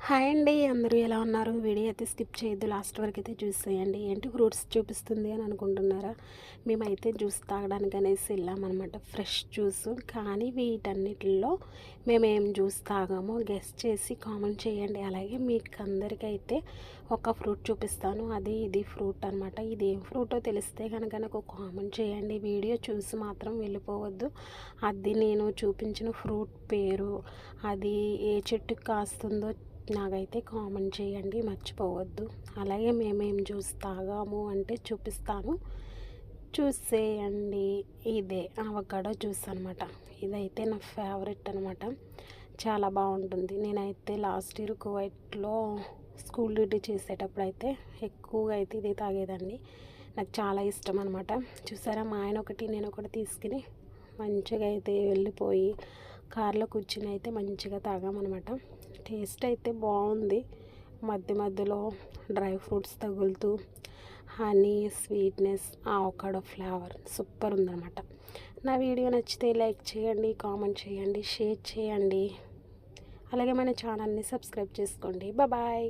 Hi అండి, అందరూ ఎలా ఉన్నారు? వీడియో అయితే స్కిప్ చేయొద్దు, లాస్ట్ వరకు అయితే చూసేయండి. ఏంటి ఫ్రూట్స్ చూపిస్తుంది అని అనుకుంటున్నారా? మేమైతే జ్యూస్ తాగడానికి అనేసి వెళ్ళామన్నమాట, ఫ్రెష్ జ్యూస్. కానీ వీటన్నిటిలో మేమేం జ్యూస్ తాగామో గెస్ట్ చేసి కామెంట్ చేయండి. అలాగే మీకు అందరికైతే ఒక ఫ్రూట్ చూపిస్తాను, అది ఇది ఫ్రూట్ అనమాట. ఇది ఏం ఫ్రూటో తెలిస్తే కనుక నాకు కామెంట్ చేయండి. వీడియో చూసి మాత్రం వెళ్ళిపోవద్దు. అది నేను చూపించిన ఫ్రూట్ పేరు, అది ఏ చెట్టుకు కాస్తుందో నాకైతే కామెంట్ చేయండి, మర్చిపోవద్దు. అలాగే మేమేం జ్యూస్ తాగాము అంటే చూపిస్తాను, చూసేయండి. ఇదే అవకాడో జ్యూస్ అనమాట. ఇదైతే నా ఫేవరెట్ అనమాట, చాలా బాగుంటుంది. నేనైతే లాస్ట్ ఇయర్ కువైట్లో స్కూల్ డ్యూటీ చేసేటప్పుడు అయితే ఎక్కువగా అయితే ఇది తాగేదండి. నాకు చాలా ఇష్టం అనమాట. చూసారా, మా ఆయన ఒకటి నేను ఒకటి తీసుకుని మంచిగా అయితే వెళ్ళిపోయి కార్లో కూర్చుని అయితే మంచిగా తాగామన్నమాట. టేస్ట్ అయితే బాగుంది, మధ్య మధ్యలో డ్రై ఫ్రూట్స్ తగులుతూ honey sweetness, avocado flavour super ఉందన్నమాట. నా వీడియో నచ్చితే లైక్ చేయండి, కామెంట్ చేయండి, షేర్ చేయండి. అలాగే మన ఛానల్ని సబ్స్క్రైబ్ చేసుకోండి. బాయ్.